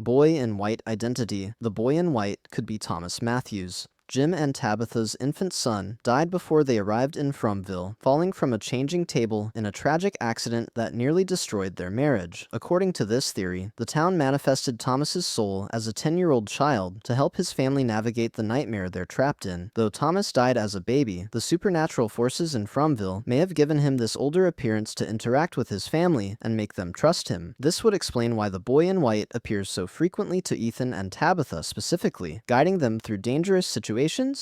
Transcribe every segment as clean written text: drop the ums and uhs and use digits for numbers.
Boy in White identity. The boy in white could be Thomas Matthews. Jim and Tabitha's infant son died before they arrived in Fromville, falling from a changing table in a tragic accident that nearly destroyed their marriage. According to this theory, the town manifested Thomas's soul as a 10-year-old child to help his family navigate the nightmare they're trapped in. Though Thomas died as a baby, the supernatural forces in Fromville may have given him this older appearance to interact with his family and make them trust him. This would explain why the boy in white appears so frequently to Ethan and Tabitha specifically, guiding them through dangerous situations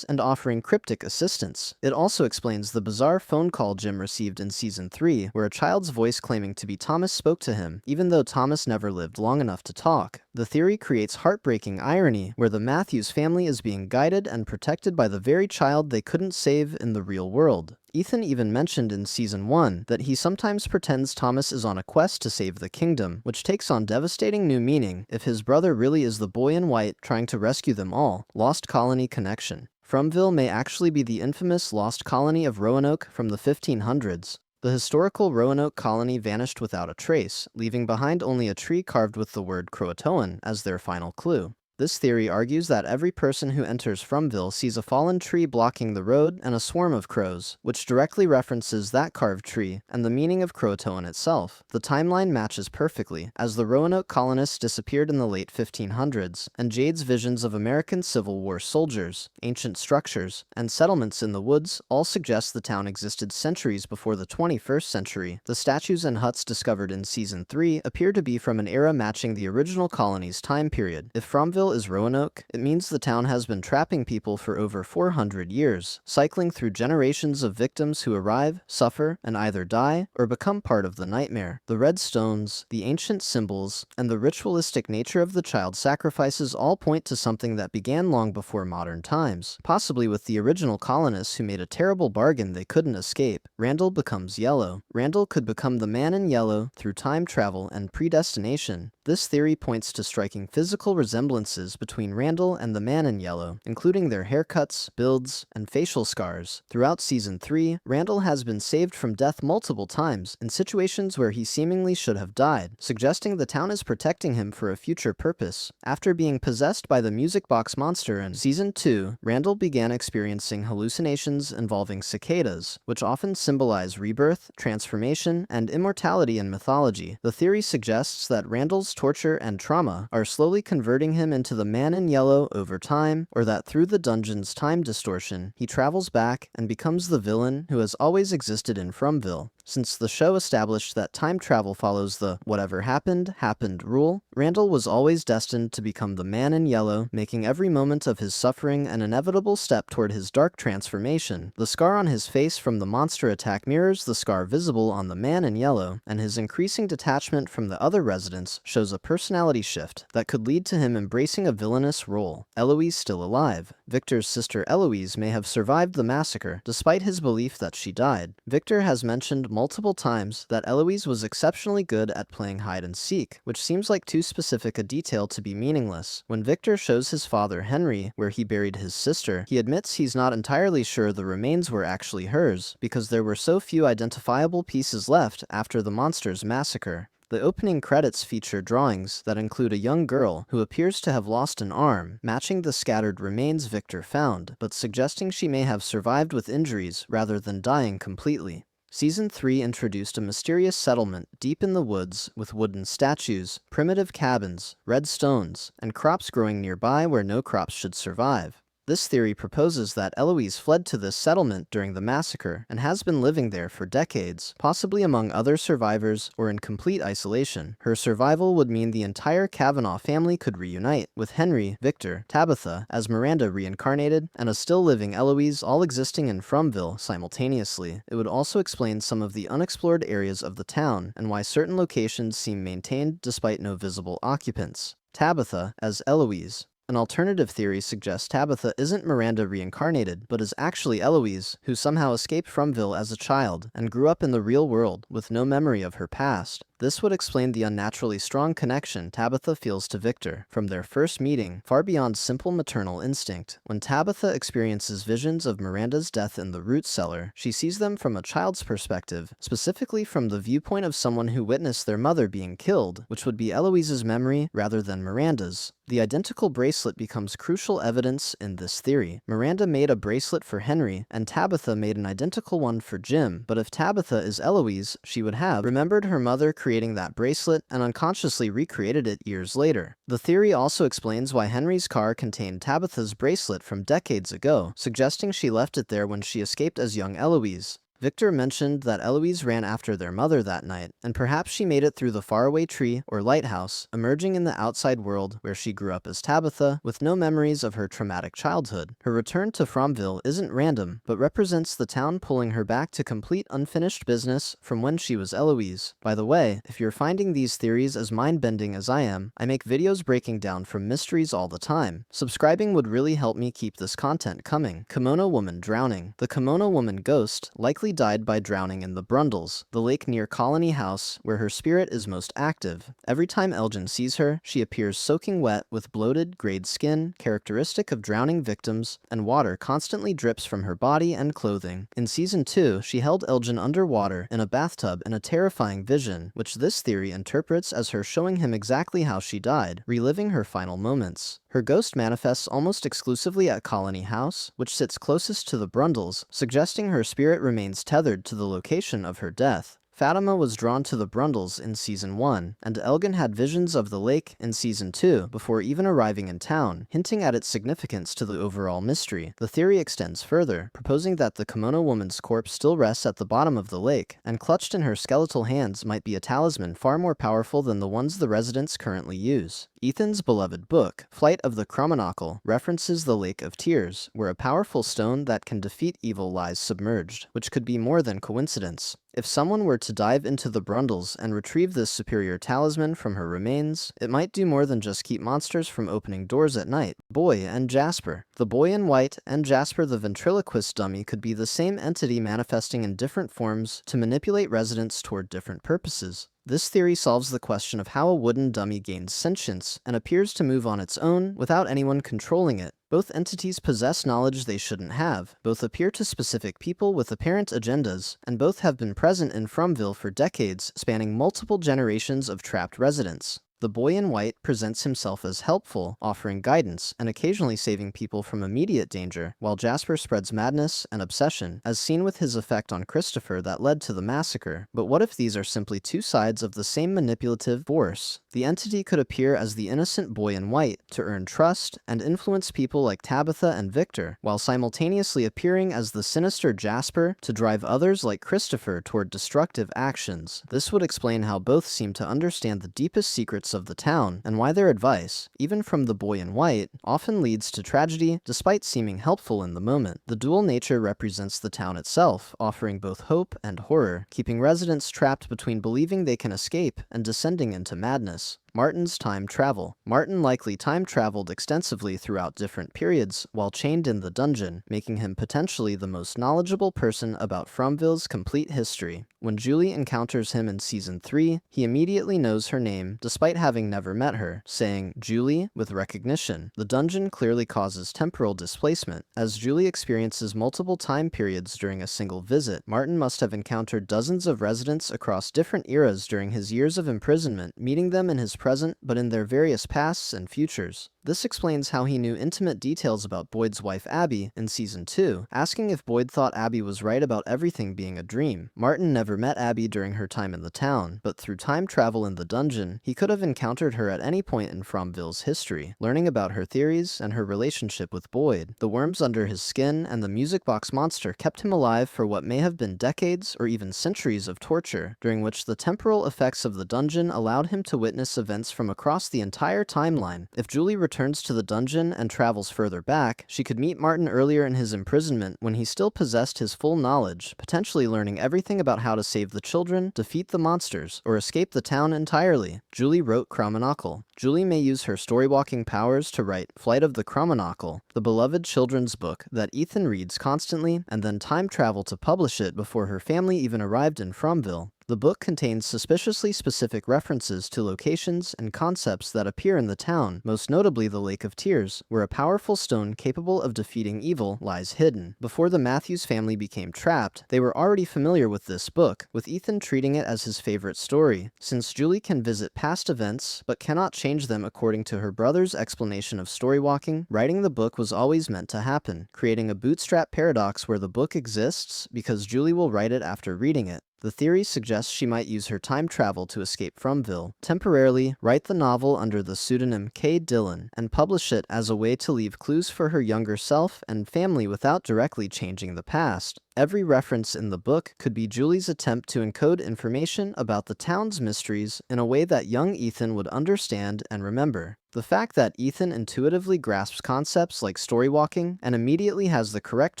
and offering cryptic assistance. It also explains the bizarre phone call Jim received in Season 3, where a child's voice claiming to be Thomas spoke to him, even though Thomas never lived long enough to talk. The theory creates heartbreaking irony, where the Matthews family is being guided and protected by the very child they couldn't save in the real world. Ethan even mentioned in Season 1 that he sometimes pretends Thomas is on a quest to save the kingdom, which takes on devastating new meaning if his brother really is the boy in white trying to rescue them all. Lost Colony connection. Fromville may actually be the infamous lost colony of Roanoke from the 1500s. The historical Roanoke colony vanished without a trace, leaving behind only a tree carved with the word Croatoan as their final clue. This theory argues that every person who enters Fromville sees a fallen tree blocking the road and a swarm of crows, which directly references that carved tree and the meaning of Croatoan itself. The timeline matches perfectly, as the Roanoke colonists disappeared in the late 1500s, and Jade's visions of American Civil War soldiers, ancient structures, and settlements in the woods all suggest the town existed centuries before the 21st century. The statues and huts discovered in Season 3 appear to be from an era matching the original colony's time period. If Fromville is Roanoke, it means the town has been trapping people for over 400 years, cycling through generations of victims who arrive, suffer, and either die or become part of the nightmare. The red stones, the ancient symbols, and the ritualistic nature of the child sacrifices all point to something that began long before modern times, possibly with the original colonists who made a terrible bargain they couldn't escape. Randall becomes yellow. Randall could become the man in yellow through time travel and predestination. This theory points to striking physical resemblances between Randall and the man in yellow, including their haircuts, builds, and facial scars. Throughout Season 3, Randall has been saved from death multiple times in situations where he seemingly should have died, suggesting the town is protecting him for a future purpose. After being possessed by the music box monster in Season 2, Randall began experiencing hallucinations involving cicadas, which often symbolize rebirth, transformation, and immortality in mythology. The theory suggests that Randall's torture and trauma are slowly converting him into the man in yellow over time, or that through the dungeon's time distortion, he travels back and becomes the villain who has always existed in Fromville. Since the show established that time travel follows the whatever happened, happened rule, Randall was always destined to become the man in yellow, making every moment of his suffering an inevitable step toward his dark transformation. The scar on his face from the monster attack mirrors the scar visible on the man in yellow, and his increasing detachment from the other residents shows a personality shift that could lead to him embracing a villainous role. Eloise still alive. Victor's sister Eloise may have survived the massacre, despite his belief that she died. Victor has mentioned multiple times that Eloise was exceptionally good at playing hide-and-seek, which seems like too specific a detail to be meaningless. When Victor shows his father Henry where he buried his sister, he admits he's not entirely sure the remains were actually hers, because there were so few identifiable pieces left after the monster's massacre. The opening credits feature drawings that include a young girl who appears to have lost an arm, matching the scattered remains Victor found, but suggesting she may have survived with injuries rather than dying completely. Season 3 introduced a mysterious settlement deep in the woods with wooden statues, primitive cabins, red stones, and crops growing nearby where no crops should survive. This theory proposes that Eloise fled to this settlement during the massacre and has been living there for decades, possibly among other survivors or in complete isolation. Her survival would mean the entire Kavanaugh family could reunite, with Henry, Victor, Tabitha, as Miranda reincarnated, and a still-living Eloise all existing in Fromville simultaneously. It would also explain some of the unexplored areas of the town and why certain locations seem maintained despite no visible occupants. Tabitha as Eloise. An alternative theory suggests Tabitha isn't Miranda reincarnated, but is actually Eloise, who somehow escaped Fromville as a child and grew up in the real world with no memory of her past. This would explain the unnaturally strong connection Tabitha feels to Victor from their first meeting, far beyond simple maternal instinct. When Tabitha experiences visions of Miranda's death in the root cellar, she sees them from a child's perspective, specifically from the viewpoint of someone who witnessed their mother being killed, which would be Eloise's memory rather than Miranda's. The identical bracelet becomes crucial evidence in this theory. Miranda made a bracelet for Henry, and Tabitha made an identical one for Jim, but if Tabitha is Eloise, she would have remembered her mother creating that bracelet and unconsciously recreated it years later. The theory also explains why Henry's car contained Tabitha's bracelet from decades ago, suggesting she left it there when she escaped as young Eloise. Victor mentioned that Eloise ran after their mother that night, and perhaps she made it through the faraway tree or lighthouse, emerging in the outside world where she grew up as Tabitha, with no memories of her traumatic childhood. Her return to Fromville isn't random, but represents the town pulling her back to complete unfinished business from when she was Eloise. By the way, if you're finding these theories as mind-bending as I am, I make videos breaking down from mysteries all the time. Subscribing would really help me keep this content coming. Kimono Woman drowning. The Kimono Woman ghost likely died by drowning in the Brundles, the lake near Colony House, where her spirit is most active. Every time Elgin sees her, she appears soaking wet with bloated, grayed skin, characteristic of drowning victims, and water constantly drips from her body and clothing. In Season 2, she held Elgin underwater in a bathtub in a terrifying vision, which this theory interprets as her showing him exactly how she died, reliving her final moments. Her ghost manifests almost exclusively at Colony House, which sits closest to the Brundles, suggesting her spirit remains tethered to the location of her death. Fatima was drawn to the Brundles in Season 1, and Elgin had visions of the lake in Season 2 before even arriving in town, hinting at its significance to the overall mystery. The theory extends further, proposing that the Kimono Woman's corpse still rests at the bottom of the lake, and clutched in her skeletal hands might be a talisman far more powerful than the ones the residents currently use. Ethan's beloved book, Flight of the Chromonocle, references the Lake of Tears, where a powerful stone that can defeat evil lies submerged, which could be more than coincidence. If someone were to dive into the Brundles and retrieve this superior talisman from her remains, it might do more than just keep monsters from opening doors at night. Boy and Jasper. The boy in white and Jasper the ventriloquist dummy could be the same entity manifesting in different forms to manipulate residents toward different purposes. This theory solves the question of how a wooden dummy gains sentience and appears to move on its own without anyone controlling it. Both entities possess knowledge they shouldn't have, both appear to specific people with apparent agendas, and both have been present in Fromville for decades, spanning multiple generations of trapped residents. The boy in white presents himself as helpful, offering guidance and occasionally saving people from immediate danger, while Jasper spreads madness and obsession, as seen with his effect on Christopher that led to the massacre. But what if these are simply two sides of the same manipulative force? The entity could appear as the innocent boy in white to earn trust and influence people like Tabitha and Victor, while simultaneously appearing as the sinister Jasper to drive others like Christopher toward destructive actions. This would explain how both seem to understand the deepest secrets of the town, and why their advice, even from the boy in white, often leads to tragedy despite seeming helpful in the moment. The dual nature represents the town itself, offering both hope and horror, keeping residents trapped between believing they can escape and descending into madness. Martin's time travel. Martin likely time traveled extensively throughout different periods while chained in the dungeon, making him potentially the most knowledgeable person about Fromville's complete history. When Julie encounters him in Season 3, he immediately knows her name despite having never met her, saying Julie with recognition. The dungeon clearly causes temporal displacement. As Julie experiences multiple time periods during a single visit, Martin must have encountered dozens of residents across different eras during his years of imprisonment, meeting them in his present but in their various pasts and futures. This explains how he knew intimate details about Boyd's wife Abby in Season 2, asking if Boyd thought Abby was right about everything being a dream. Martin never met Abby during her time in the town, but through time travel in the dungeon, he could have encountered her at any point in Fromville's history, learning about her theories and her relationship with Boyd. The worms under his skin and the music box monster kept him alive for what may have been decades or even centuries of torture, during which the temporal effects of the dungeon allowed him to witness events from across the entire timeline. If Julie returns to the dungeon and travels further back, she could meet Martin earlier in his imprisonment when he still possessed his full knowledge, potentially learning everything about how to save the children, defeat the monsters, or escape the town entirely. Julie wrote Chromonocle. Julie may use her storywalking powers to write Flight of the Chromonocle, the beloved children's book that Ethan reads constantly, and then time travel to publish it before her family even arrived in Fromville. The book contains suspiciously specific references to locations and concepts that appear in the town, most notably the Lake of Tears, where a powerful stone capable of defeating evil lies hidden. Before the Matthews family became trapped, they were already familiar with this book, with Ethan treating it as his favorite story. Since Julie can visit past events but cannot change them according to her brother's explanation of story walking, writing the book was always meant to happen, creating a bootstrap paradox where the book exists because Julie will write it after reading it. The theory suggests she might use her time travel to escape Fromville, temporarily write the novel under the pseudonym Kay Dillon, and publish it as a way to leave clues for her younger self and family without directly changing the past. Every reference in the book could be Julie's attempt to encode information about the town's mysteries in a way that young Ethan would understand and remember. The fact that Ethan intuitively grasps concepts like story walking and immediately has the correct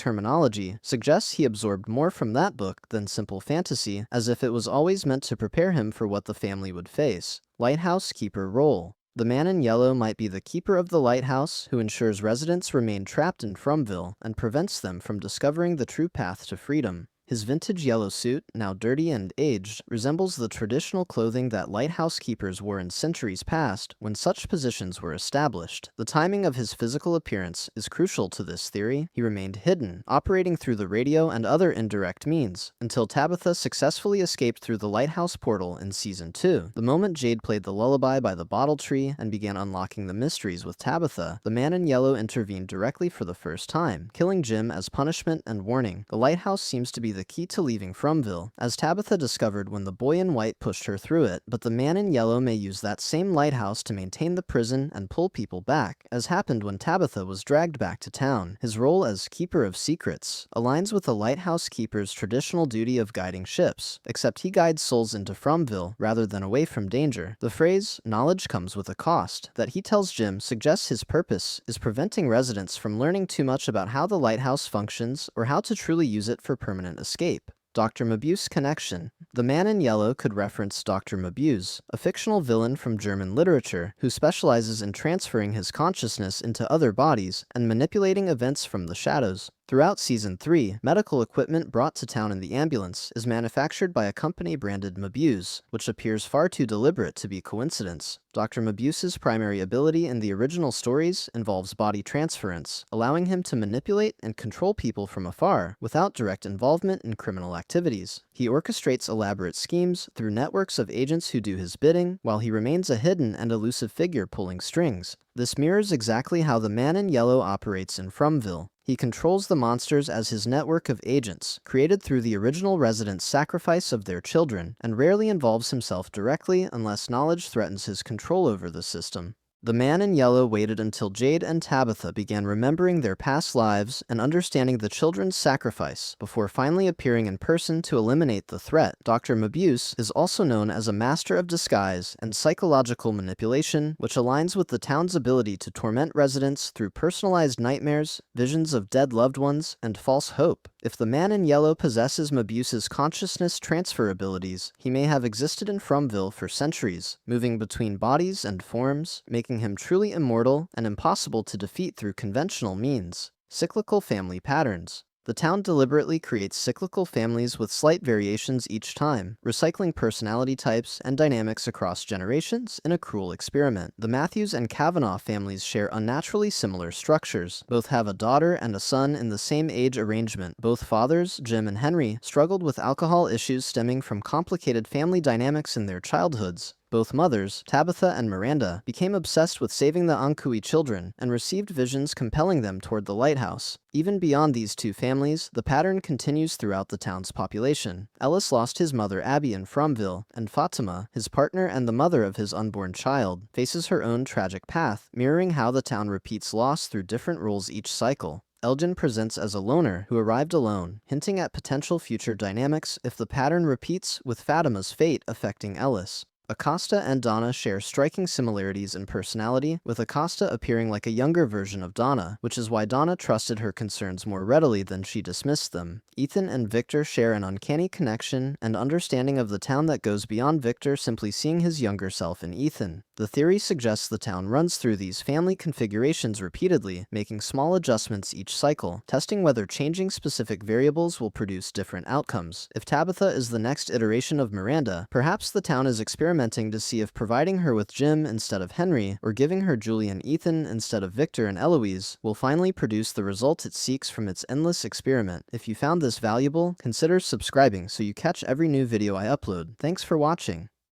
terminology suggests he absorbed more from that book than simple fantasy, as if it was always meant to prepare him for what the family would face. Lighthouse Keeper Role. The man in yellow might be the keeper of the lighthouse who ensures residents remain trapped in Fromville and prevents them from discovering the true path to freedom. His vintage yellow suit, now dirty and aged, resembles the traditional clothing that lighthouse keepers wore in centuries past when such positions were established. The timing of his physical appearance is crucial to this theory. He remained hidden, operating through the radio and other indirect means, until Tabitha successfully escaped through the lighthouse portal in Season 2. The moment Jade played the lullaby by the bottle tree and began unlocking the mysteries with Tabitha, the man in yellow intervened directly for the first time, killing Jim as punishment and warning. The lighthouse seems to be the key to leaving Fromville, as Tabitha discovered when the boy in white pushed her through it, but the man in yellow may use that same lighthouse to maintain the prison and pull people back, as happened when Tabitha was dragged back to town. His role as Keeper of Secrets aligns with the lighthouse keeper's traditional duty of guiding ships, except he guides souls into Fromville rather than away from danger. The phrase, "knowledge comes with a cost," that he tells Jim suggests his purpose is preventing residents from learning too much about how the lighthouse functions or how to truly use it for permanent escape. Dr. Mabuse connection. The man in yellow could reference Dr. Mabuse, a fictional villain from German literature who specializes in transferring his consciousness into other bodies and manipulating events from the shadows. Throughout Season 3, medical equipment brought to town in the ambulance is manufactured by a company branded Mabuse, which appears far too deliberate to be coincidence. Dr. Mabuse's primary ability in the original stories involves body transference, allowing him to manipulate and control people from afar without direct involvement in criminal activities. He orchestrates elaborate schemes through networks of agents who do his bidding, while he remains a hidden and elusive figure pulling strings. This mirrors exactly how the man in yellow operates in Fromville. He controls the monsters as his network of agents, created through the original residents' sacrifice of their children, and rarely involves himself directly unless knowledge threatens his control over the system. The man in yellow waited until Jade and Tabitha began remembering their past lives and understanding the children's sacrifice before finally appearing in person to eliminate the threat. Dr. Mabuse is also known as a master of disguise and psychological manipulation, which aligns with the town's ability to torment residents through personalized nightmares, visions of dead loved ones, and false hope. If the man in yellow possesses Mabuse's consciousness transfer abilities, he may have existed in Fromville for centuries, moving between bodies and forms, making him truly immortal and impossible to defeat through conventional means. Cyclical family patterns. The town deliberately creates cyclical families with slight variations each time, recycling personality types and dynamics across generations in a cruel experiment. The Matthews and Kavanaugh families share unnaturally similar structures. Both have a daughter and a son in the same age arrangement. Both fathers, Jim and Henry, struggled with alcohol issues stemming from complicated family dynamics in their childhoods. Both mothers, Tabitha and Miranda, became obsessed with saving the Ankui children and received visions compelling them toward the lighthouse. Even beyond these two families, the pattern continues throughout the town's population. Ellis lost his mother Abby in Fromville, and Fatima, his partner and the mother of his unborn child, faces her own tragic path, mirroring how the town repeats loss through different roles each cycle. Elgin presents as a loner who arrived alone, hinting at potential future dynamics if the pattern repeats, with Fatima's fate affecting Ellis. Acosta and Donna share striking similarities in personality, with Acosta appearing like a younger version of Donna, which is why Donna trusted her concerns more readily than she dismissed them. Ethan and Victor share an uncanny connection and understanding of the town that goes beyond Victor simply seeing his younger self in Ethan. The theory suggests the town runs through these family configurations repeatedly, making small adjustments each cycle, testing whether changing specific variables will produce different outcomes. If Tabitha is the next iteration of Miranda, perhaps the town is experimenting to see if providing her with Jim instead of Henry, or giving her Julie and Ethan instead of Victor and Eloise, will finally produce the result it seeks from its endless experiment. If you found this valuable, consider subscribing so you catch every new video I upload. Thanks for watching.